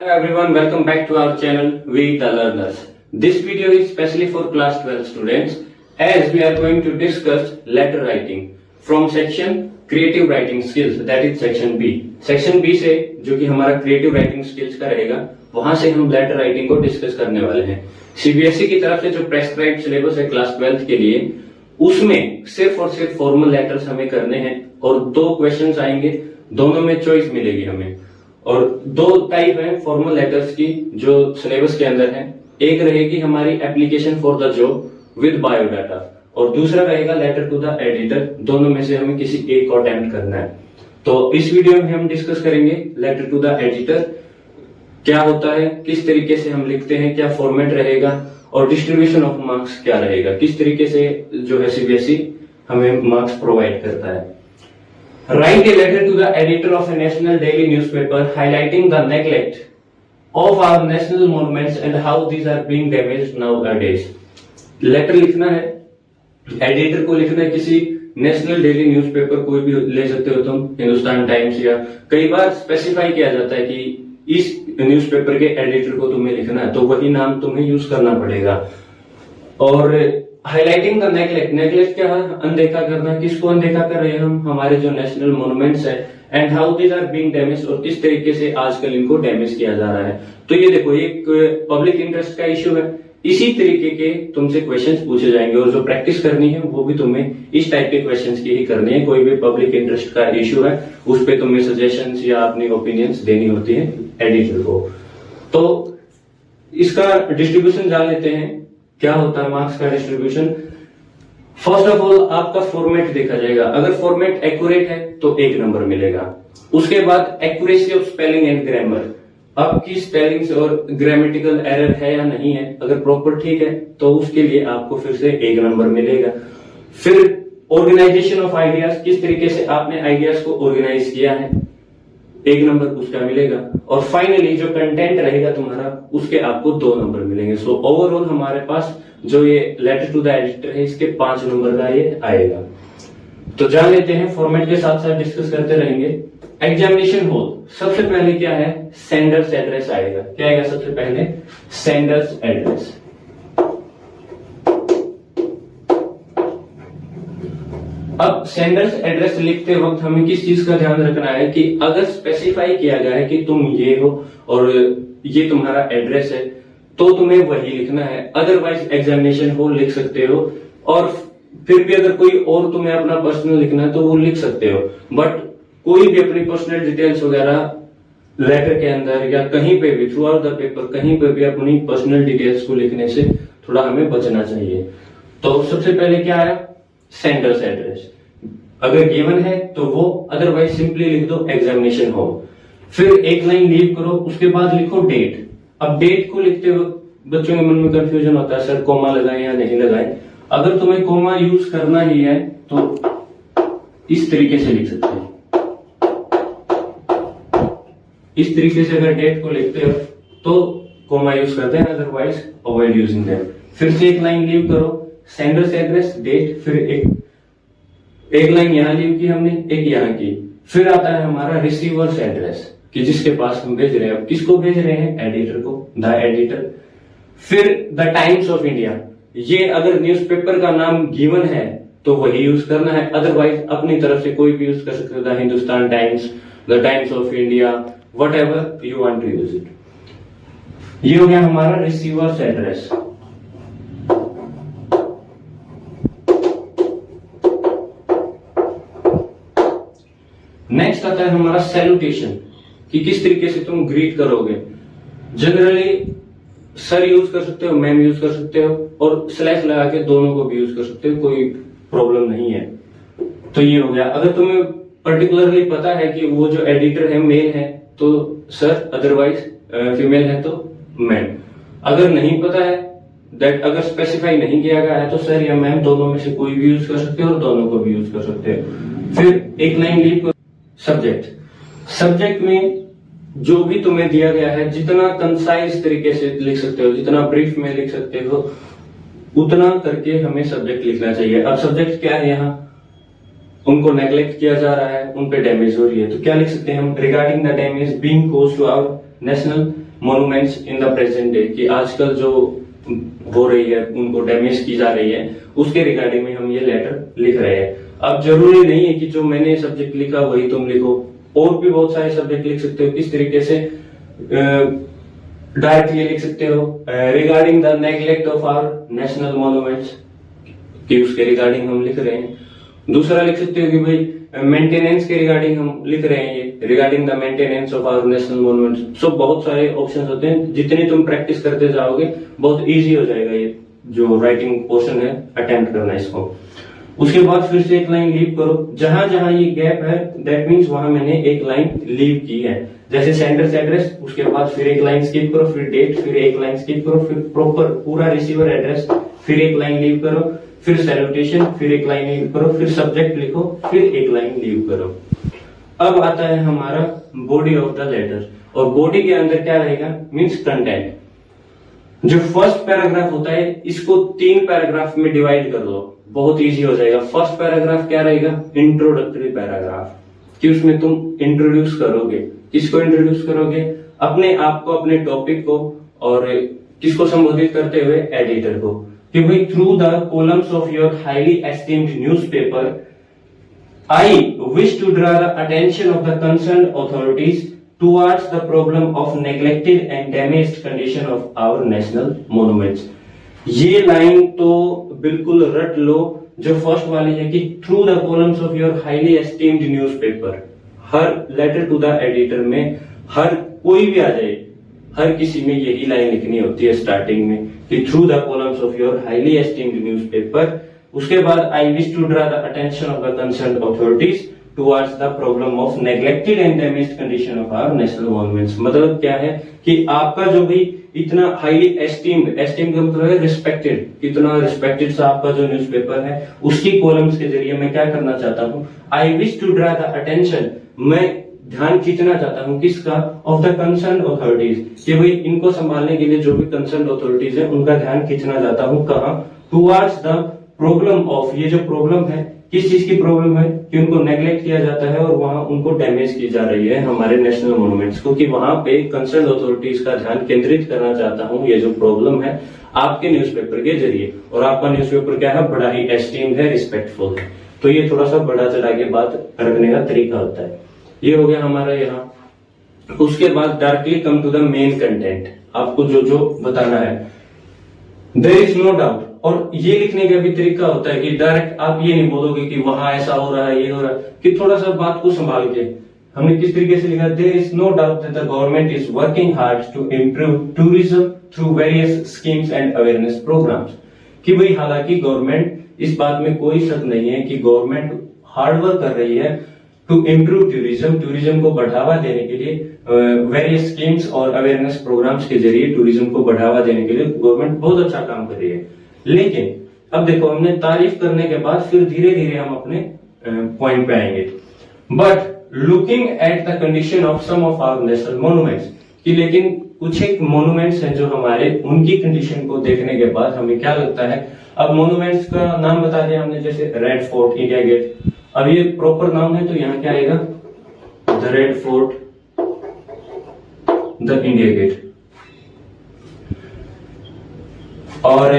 Hello everyone, welcome back to our channel We the Learners. This video is specially for class 12 students as we are going to discuss letter writing from section creative writing skills, that is section B. Section B से जो कि हमारा creative writing skills का रहेगा, वहां से हम letter writing को डिस्कस करने वाले हैं. CBSE की तरफ से जो prescribed syllabus है क्लास 12 के लिए, उसमें सिर्फ और सिर्फ फॉर्मल लेटर्स हमें करने हैं और 2 क्वेश्चंस आएंगे, दोनों में चॉइस मिलेगी हमें. और 2 टाइप है फॉर्मल लेटर्स की जो सिलेबस के अंदर है. एक रहेगी हमारी application for the job with biodata और दूसरा रहेगा लेटर टू द एडिटर. दोनों में से हमें किसी एक को अटेम्प्ट करना है. तो इस वीडियो में हम डिस्कस करेंगे लेटर टू द एडिटर क्या होता है, किस तरीके से हम लिखते हैं, क्या फॉर्मेट रहेगा और डिस्ट्रीब्यूशन ऑफ मार्क्स क्या रहेगा, किस तरीके से जो है सीबीएसई हमें मार्क्स प्रोवाइड करता है. Write a letter to the editor of a national daily newspaper highlighting the neglect of our national monuments and how these are being damaged nowadays. Letter लिखना है, एडिटर को लिखना है किसी नेशनल डेली न्यूज़पेपर, कोई भी ले सकते हो तुम, हिंदुस्तान टाइम्स, या कई बार स्पेसिफाई किया जाता है कि इस न्यूज़पेपर के एडिटर को तुम्हें लिखना है, तो वही नाम तुम्हें यूज करना पड़ेगा. और हाईलाइटिंग द नेगलेक्ट, नेगलेक्ट क्या है, अनदेखा करना. किसको अनदेखा कर रहे हैं हम, हमारे जो नेशनल मॉन्यूमेंट्स है, and how these are being damage, और किस तरीके से आजकल इनको डैमेज किया जा रहा है. तो ये देखो एक पब्लिक इंटरेस्ट का इश्यू है. इसी तरीके के तुमसे क्वेश्चंस पूछे जाएंगे और जो प्रैक्टिस करनी है वो भी तुम्हें इस टाइप के क्वेश्चंस की ही करनी है. कोई भी पब्लिक इंटरेस्ट का इश्यू है उस पर तुम्हें सजेशंस या अपनी ओपिनियंस देनी होती है एडिटर को. तो इसका डिस्ट्रीब्यूशन जान लेते हैं. क्या होता है मार्क्स का डिस्ट्रीब्यूशन. फर्स्ट ऑफ ऑल आपका फॉर्मेट देखा जाएगा. अगर फॉर्मेट एक्यूरेट है तो 1 नंबर मिलेगा. उसके बाद accuracy of spelling and grammar, आपकी स्पेलिंग्स और ग्रामेटिकल एरर है या नहीं है, अगर प्रॉपर ठीक है तो उसके लिए आपको फिर से 1 नंबर मिलेगा. फिर ऑर्गेनाइजेशन ऑफ आइडियाज, किस तरीके से आपने आइडियाज को ऑर्गेनाइज किया है, 1 नंबर उसका मिलेगा. और फाइनली जो कंटेंट रहेगा तुम्हारा उसके आपको 2 नंबर मिलेंगे. सो ओवरऑल हमारे पास जो ये लेटर टू द एडिटर है इसके 5 नंबर का ये आएगा. तो जान लेते हैं, फॉर्मेट के साथ साथ डिस्कस करते रहेंगे. एग्जामिनेशन हॉल, सबसे पहले क्या है, सेंडर्स एड्रेस आएगा. क्या आएगा सबसे पहले, सेंडर्स एड्रेस. अब सेंडर्स एड्रेस लिखते वक्त हमें किस चीज का ध्यान रखना है कि अगर स्पेसिफाई किया गया है कि तुम ये हो और ये तुम्हारा एड्रेस है तो तुम्हें वही लिखना है. अदरवाइज एग्जामिनेशन हॉल लिख सकते हो और फिर भी अगर कोई और तुम्हें अपना पर्सनल लिखना है तो वो लिख सकते हो. बट कोई भी अपनी पर्सनल डिटेल्स वगैरह लेटर के अंदर या कहीं पे भी थ्रू आउट द पेपर कहीं पे भी अपनी पर्सनल डिटेल्स को लिखने से थोड़ा हमें बचना चाहिए. तो सबसे पहले क्या आया, सेंडर्स एड्रेस. अगर गिवन है तो वो, अदरवाइज सिंपली लिख दो एग्जामिनेशन हॉल. फिर 1 लाइन लीव करो, उसके बाद लिखो डेट. अब डेट को लिखते वक्त बच्चों के मन में कंफ्यूजन होता है, सर कोमा लगाएं या नहीं लगाएं. अगर तुम्हें कोमा यूज करना ही है तो इस तरीके से लिख सकते हैं. इस तरीके से अगर डेट को लिखते हो तो कोमा यूज करते हैं, अदरवाइज अवॉइड यूजिंग दैट. फिर से 1 लाइन लीव करो, सेंडर्स एड्रेस, डेट, फिर एक लाइन यहां लीव की हमने, एक यहां की. फिर आता है हमारा रिसीवर्स एड्रेस कि जिसके पास हम भेज रहे हैं. अब किसको भेज रहे हैं, एडिटर को, द एडिटर. फिर द टाइम्स ऑफ इंडिया, ये अगर न्यूज़पेपर का नाम गिवन है तो वही यूज करना है, अदरवाइज अपनी तरफ से कोई भी यूज कर सकते हो, the Hindustan Times, the Times of India, whatever you want to use it. ये हो गया हमारा रिसीवर्स एड्रेस. नेक्स्ट आता है हमारा सैल्यूटेशन कि किस तरीके से तुम ग्रीट करोगे. जनरली सर यूज कर सकते हो, मैम यूज कर सकते हो और स्लैश लगा के दोनों को भी यूज कर सकते हो, कोई प्रॉब्लम नहीं है. तो ये हो गया. अगर तुम्हें पर्टिकुलरली पता है कि वो जो एडिटर है मेल है तो सर, अदरवाइज फीमेल है तो मैम. अगर नहीं पता है, दैट अगर स्पेसिफाई नहीं किया गया है तो सर या मैम दोनों में से कोई भी यूज कर सकते हो और दोनों को भी यूज कर सकते हो. फिर 1 लाइन लीव करो. सब्जेक्ट, सब्जेक्ट में जो भी तुम्हें दिया गया है जितना कंसाइज तरीके से लिख सकते हो, जितना ब्रीफ में लिख सकते हो, उतना करके हमें सब्जेक्ट लिखना चाहिए. अब सब्जेक्ट क्या है, यहाँ उनको नेग्लेक्ट किया जा रहा है, उन पे डैमेज हो रही है, तो क्या लिख सकते हैं हम, regarding the damage being caused to our national monuments in the present day, कि आजकल जो हो रही है उनको डैमेज की जा रही है, उसके रिगार्डिंग में हम ये लेटर लिख रहे हैं। अब जरूरी नहीं है कि जो मैंने सब्जेक्ट लिखा वही तुम लिखो, और भी बहुत सारे सब्जेक्ट लिख सकते हो। किस तरीके से डायरेक्टली लिख सकते हो regarding the neglect of our national monuments, कि उसके रिगार्डिंग हम लिख रहे हैं। दूसरा लिख सकते हो कि भाई मेंटेनेंस के रिगार्डिंग हम लिख रहे हैं, ये regarding the maintenance of our national monuments. So बहुत सारे ऑप्शंस होते हैं, जितनी तुम प्रैक्टिस करते जाओगे बहुत इजी हो जाएगा ये जो राइटिंग पोर्शन है अटेम्प्ट करना इसको। उसके बाद फिर से एक लाइन लीव करो, जहां जहां ये गैप है दैट मीन्स वहां मैंने एक लाइन लीव की है। जैसे सेंडर्स एड्रेस, उसके बाद फिर एक लाइन स्किप करो, फिर डेट, फिर एक लाइन स्किप करो, फिर प्रॉपर पूरा रिसीवर एड्रेस, फिर एक लाइन लीव करो, फिर सैल्यूटेशन, फिर एक लाइन लीव करो, फिर सब्जेक्ट लिखो, फिर एक लाइन लीव करो। अब आता है हमारा बॉडी ऑफ द लेटर, और बॉडी के अंदर क्या रहेगा मीन्स कंटेंट। जो फर्स्ट पैराग्राफ होता है इसको 3 पैराग्राफ में डिवाइड कर दो, बहुत इजी हो जाएगा। फर्स्ट पैराग्राफ क्या रहेगा, इंट्रोडक्टरी पैराग्राफ, कि उसमें तुम इंट्रोड्यूस करोगे, किसको इंट्रोड्यूस करोगे, अपने आप को, अपने टॉपिक को, और किसको संबोधित करते हुए, एडिटर को, कि भाई through the columns of your highly esteemed newspaper I wish to draw the attention of the concerned authorities towards the problem of neglected and damaged condition of our national monuments। ये line तो बिल्कुल रट लो, जो first वाली है कि through the columns of your highly esteemed newspaper. हर लेटर टू द एडिटर में हर कोई भी आ जाए, हर किसी में यही लाइन लिखनी होती है स्टार्टिंग में, कि through the columns of your highly esteemed newspaper. उसके बाद I wish to draw the attention of the concerned authorities towards the problem of neglected and damaged condition of our national monuments. मतलब क्या है कि आपका जो भी इतना हाईली एस्टीम्ड का मतलब है रिस्पेक्टेड, इतना रिस्पेक्टेड सा आपका जो न्यूज़पेपर है उसकी कॉलम्स के जरिए मैं क्या करना चाहता हूँ, I wish to draw the attention, मैं ध्यान खींचना चाहता हूँ किसका, ऑफ द कंसर्न अथॉरिटीज, कि भाई इनको संभालने के लिए जो भी कंसर्न अथॉरिटीज है उनका ध्यान खींचना चाहता हूँ। कहाँ, टुवर्ड्स द प्रॉब्लम ऑफ, ये जो प्रॉब्लम है किस चीज की प्रॉब्लम है, कि उनको नेग्लेक्ट किया जाता है और वहां उनको डैमेज की जा रही है हमारे नेशनल मॉन्यूमेंट्स को, कि वहां पे कंसर्न अथॉरिटीज का ध्यान केंद्रित करना चाहता हूं ये जो प्रॉब्लम है आपके न्यूज़पेपर के जरिए। और आपका न्यूज़पेपर क्या है, बड़ा ही एस्टीम्ड है, रिस्पेक्टफुल है, तो ये थोड़ा सा बड़ा चढ़ा के बात रखने का तरीका होता है। ये हो गया हमारा यहाँ। उसके बाद directly come to the main content, आपको जो जो बताना है। देयर इज नो डाउट, और ये लिखने का भी तरीका होता है कि डायरेक्ट आप ये नहीं बोलोगे कि वहां ऐसा हो रहा है, ये हो रहा है, कि थोड़ा सा बात को संभाल के हमने किस तरीके से लिखा, there is no doubt that the government is working hard to improve tourism through various schemes and awareness programmes. कि भाई हालांकि गवर्नमेंट, इस बात में कोई शक नहीं है कि गवर्नमेंट हार्ड वर्क कर रही है टू इम्प्रूव टूरिज्म को बढ़ावा देने के लिए वेरियस स्कीम्स और अवेयरनेस प्रोग्राम्स के जरिए टूरिज्म को बढ़ावा देने के लिए गवर्नमेंट बहुत अच्छा काम कर रही है। लेकिन अब देखो, हमने तारीफ करने के बाद फिर धीरे धीरे हम अपने पॉइंट पे आएंगे। But looking at the condition of some of our national monuments, कि लेकिन कुछ एक मॉन्यूमेंट्स हैं जो हमारे, उनकी कंडीशन को देखने के बाद हमें क्या लगता है। अब मॉन्यूमेंट्स का नाम बता दिया हमने, जैसे रेड फोर्ट, इंडिया गेट। अब ये प्रॉपर नाम है तो यहाँ क्या आएगा, the Red Fort, the India Gate. और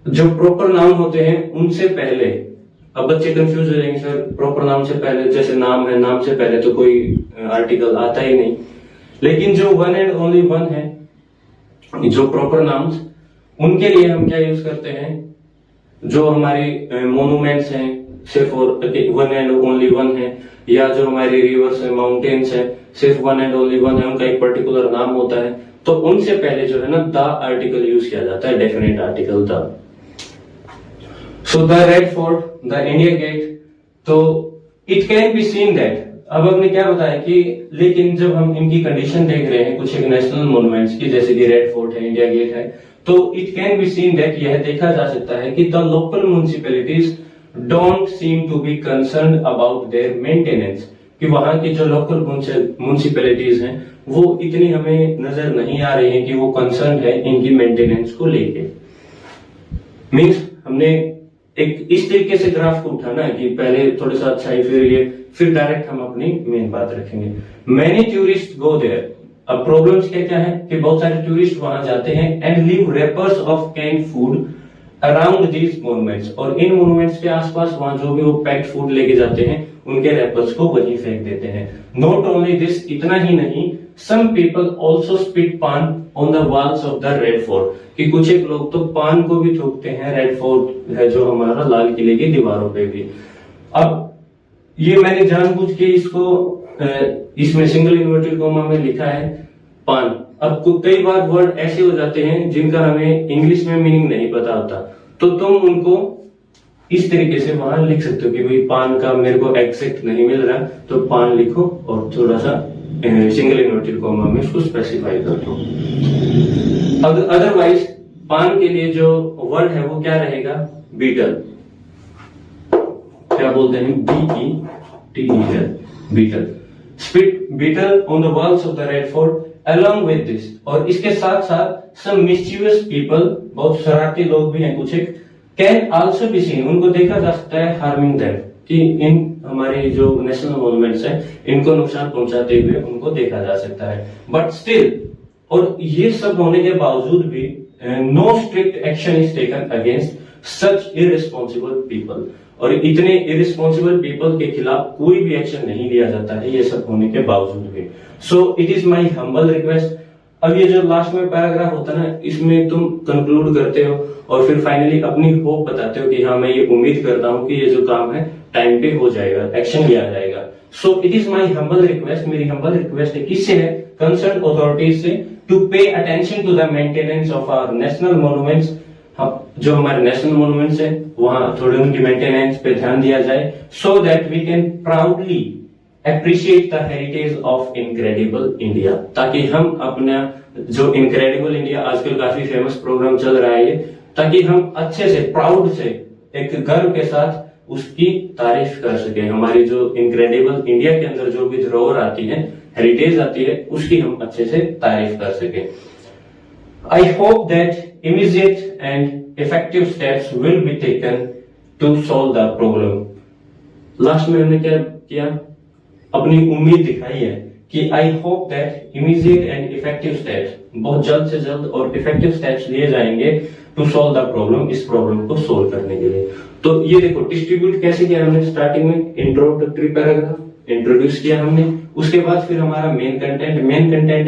जो प्रॉपर नाम होते हैं उनसे पहले, अब बच्चे कंफ्यूज हो जाएंगे, सर प्रॉपर नाम से पहले, जैसे नाम है, नाम से पहले तो कोई आर्टिकल आता ही नहीं। लेकिन जो वन एंड ओनली वन है, जो प्रॉपर नाम्स, उनके लिए हम क्या यूज करते हैं, जो हमारे मॉन्यूमेंट्स हैं सिर्फ वन एंड ओनली वन है, या जो हमारी रिवर्स है, माउंटेन्स है, सिर्फ वन एंड ओनली वन है, उनका एक पर्टिकुलर नाम होता है, तो उनसे पहले जो है ना द आर्टिकल यूज किया जाता है, definite article the. So the Red Fort, the India Gate, तो it can be seen that, अब हमने क्या बताया कि लेकिन जब हम इनकी कंडीशन देख रहे हैं कुछ एक नेशनल मॉन्यूमेंट्स की, जैसे कि रेड फोर्ट है, इंडिया गेट है, तो it can be seen that, यह देखा जा सकता है कि the local municipalities don't seem to be concern about their maintenance, कि वहां की जो लोकल म्युनिसिपैलिटीज हैं वो इतनी हमें नजर नहीं आ रही है कि वो कंसर्न है इनकी मेंटेनेंस को लेके। मीन्स हमने एक इस तरीके से ग्राफ को उठाना है कि पहले थोड़ा सा अच्छा है, फिर डायरेक्ट हम अपनी मेन बात रखेंगे। मैनी टूरिस्ट गो देयर, अब प्रॉब्लम्स क्या क्या है कि बहुत सारे टूरिस्ट वहां जाते हैं and leave wrappers of can food around these monuments, और इन मोन्यूमेंट्स के आसपास वहां जो भी वो पैक्ड फूड लेके जाते हैं उनके रैपर्स को वहीं फेंक देते हैं। नॉट ओनली दिस, इतना ही नहीं, सम पीपल ऑल्सो स्पिट पान on the walls of the Red fort, कि कुछ एक लोग तो पान को भी थूकते हैं रेड फोर्ट है जो हमारा लाल किले की दीवारों पे भी। अब ये मैंने जानबूझ के इसको इसमें सिंगल इन्वर्टेड कॉमा में लिखा है पान। अब कई बार वर्ड ऐसे हो जाते हैं जिनका हमें इंग्लिश में मीनिंग नहीं पता होता, तो तुम उनको इस तरीके से वहां लिख सकते हो कि भाई पान का मेरे को एग्जैक्ट नहीं मिल रहा तो पान लिखो और थोड़ा सा सिंगल इन्वर्टेड कॉमा में उसको स्पेसिफाई कर दो। अदरवाइज पान के लिए जो वर्ड है वो क्या रहेगा, बीटल, क्या बोलते हैं, BETL, betel. Spit betel on the walls of the Red Fort along with this, और इसके साथ साथ some mischievous people, बहुत शरारती लोग भी हैं कुछ एक, can also be seen, उनको देखा जा सकता है harming them, कि इन हमारे जो नेशनल मॉन्यूमेंट्स है इनको नुकसान पहुंचाते हुए उनको देखा जा सकता है। बट स्टिल, और ये सब होने के बावजूद भी no strict action is taken against such irresponsible people, और इतने इररिस्पॉन्सिबल पीपल के खिलाफ कोई भी एक्शन नहीं लिया जाता है ये सब होने के बावजूद भी। सो it is my humble request. अब ये जो लास्ट में पैराग्राफ होता है ना, इसमें तुम कंक्लूड करते हो और फिर फाइनली अपनी होप बताते हो कि हाँ मैं ये उम्मीद करता हूँ कि ये जो काम है टाइम पे हो जाएगा, एक्शन लिया जाएगा। So it is my humble request, मेरी हम्बल रिक्वेस्ट है किससे है, कंसर्न अथॉरिटीज से, to pay attention to the maintenance of our national monuments. जो हमारे नेशनल मॉन्यूमेंट्स है वहां थोड़े उनकी मेंटेनेंस पे ध्यान दिया जाए, so that we can proudly appreciate the heritage of incredible India, ताकि हम अपना जो इनक्रेडिबल इंडिया आजकल काफी फेमस प्रोग्राम चल रहा है ये, ताकि हम अच्छे से प्राउड से एक गर्व के साथ उसकी तारीफ कर सके। हमारी जो इनक्रेडिबल इंडिया के अंदर जो भी धरोहर आती है, हेरिटेज आती है, उसकी हम अच्छे से तारीफ कर सके। I hope that immediate and effective steps will be taken to solve the problem. Last में हमने क्या किया, अपनी उम्मीद दिखाई है कि I hope that immediate and effective steps, बहुत जल्द से जल्द और इफेक्टिव स्टेप्स लिए जाएंगे टू सॉल्व द प्रॉब्लम, इस प्रॉब्लम को सोल्व करने के लिए। तो ये देखो डिस्ट्रीब्यूट कैसे किया हमने, स्टार्टिंग में इंट्रोडक्टरी पैराग्राफ इंट्रोड्यूस किया हमने, उसके बाद फिर हमारा मेन कंटेंट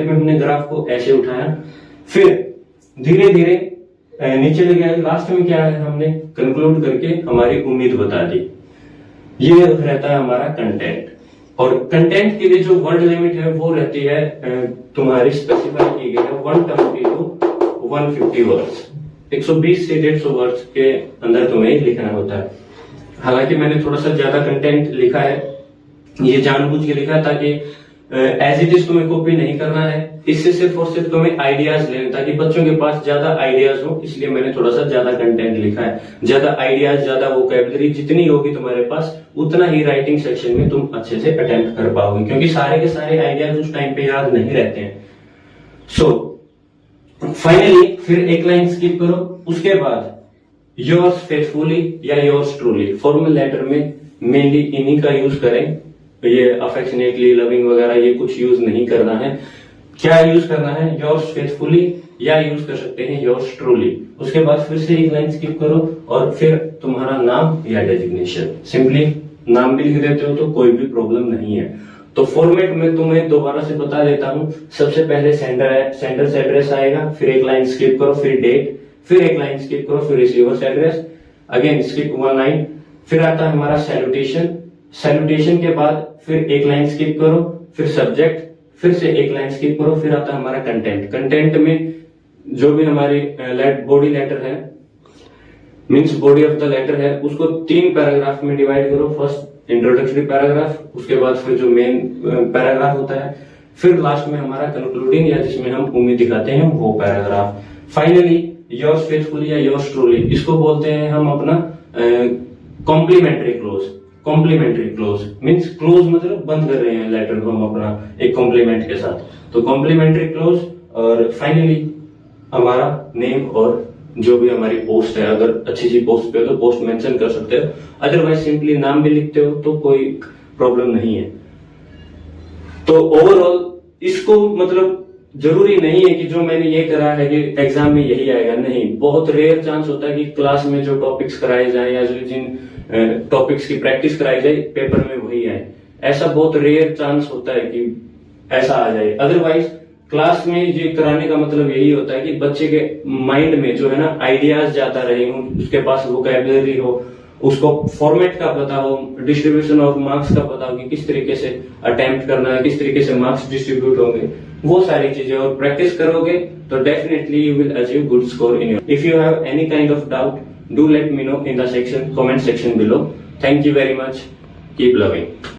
में हमने ग्राफ को ऐसे उठाया, फिर धीरे धीरे नीचे ले गए, लास्ट में क्या है हमने कंक्लूड करके हमारी उम्मीद बता दी। ये रहता है हमारा कंटेंट, और कंटेंट के लिए जो वर्ड लिमिट है वो रहती है तुम्हारी स्पेसिफाई की गई है 120 to 150 वर्ड्स, 120 से 150 वर्ड्स के अंदर तुम्हें लिखना होता है। हालांकि मैंने थोड़ा सा ज्यादा कंटेंट लिखा है, ये जानबूझ के लिखा है ताकि एज इट इज तुम्हें कॉपी नहीं करना है, इससे सिर्फ और सिर्फ तुम्हें आइडियाज लेने, ताकि बच्चों के पास ज्यादा आइडियाज हो, इसलिए मैंने थोड़ा सा ज्यादा कंटेंट लिखा है। ज्यादा आइडियाज, ज्यादा वोकैबुलरी जितनी होगी तुम्हारे पास उतना ही राइटिंग सेक्शन में तुम अच्छे से अटेम्प्ट कर पाओगे, क्योंकि सारे के सारे आइडियाज उस टाइम पे याद नहीं रहते हैं। सो फाइनली फिर एक लाइन स्किप करो, उसके बाद योर्स फेथफुली या योर्स ट्रूली, फॉर्मल लेटर में मेनली इन्हीं का यूज करें, ये अफेक्शनेटली, लविंग वगैरह ये कुछ यूज नहीं करना है। क्या यूज करना है, योर्स फेथफुली, या यूज कर सकते हैं योर्स ट्रूली। उसके बाद फिर से एक लाइन स्किप करो और फिर तुम्हारा नाम या डेजिग्नेशन, सिंपली नाम भी लिख देते हो तो कोई भी प्रॉब्लम नहीं है। तो फॉर्मेट में तुम्हें दोबारा से बता देता हूं, सबसे पहले सेंडर से एड्रेस आएगा, फिर एक लाइन स्किप करो, फिर डेट, फिर एक लाइन स्किप करो, फिर receiver's address, again skip 1 line, फिर आता है हमारा सैल्यूटेशन, सैल्यूटेशन के बाद फिर एक लाइन स्किप करो, फिर सब्जेक्ट, फिर से एक लाइन स्किप करो, फिर आता है हमारा कंटेंट। कंटेंट में जो भी हमारी बॉडी लेटर है, means body of the letter है, उसको 3 पैराग्राफ में डिवाइड करो। फर्स्ट इंट्रोडक्टरी पैराग्राफ, उसके बाद फिर जो मेन पैराग्राफ होता है, फिर लास्ट में हमारा कंक्लूडिंग या जिसमें हम उम्मीद दिखाते हैं वो पैराग्राफ। फाइनली योर्स फेथफुली या योर्स ट्रूली, इसको बोलते हैं हम अपना complimentary close. Complimentary close means close मतलब बंद कर रहे हैं लेटर को हम अपना एक कॉम्प्लीमेंट के साथ, तो कॉम्प्लीमेंट्री क्लोज। और फाइनली हमारा नेम और जो भी हमारी पोस्ट है, अगर अच्छी सी पोस्ट पे हो तो पोस्ट मेंशन कर सकते हो, अदरवाइज सिंपली नाम भी लिखते हो तो कोई प्रॉब्लम नहीं है। तो ओवरऑल इसको मतलब जरूरी नहीं है कि जो मैंने ये करा है कि एग्जाम में यही आएगा, नहीं। बहुत रेयर चांस होता है कि क्लास में जो टॉपिक्स कराए जाए या जो जिन टॉपिक्स की प्रैक्टिस कराई जाए पेपर में वही आए। ऐसा बहुत रेयर चांस होता है कि ऐसा आ जाए। अदरवाइज क्लास में ये कराने का मतलब यही होता है कि बच्चे के माइंड में जो है ना आइडियाज ज्यादा रहे, उसके पास वोकैबुलरी हो, उसको फॉर्मेट का पता हो, डिस्ट्रीब्यूशन ऑफ मार्क्स का पता हो कि किस तरीके से अटेम्प्ट करना है, किस तरीके से मार्क्स डिस्ट्रीब्यूट होंगे, वो सारी चीजें और प्रैक्टिस करोगे तो definitely you will achieve good score in your. If you have any kind of doubt, do let me know in the section comment section below. Thank you very much, keep loving.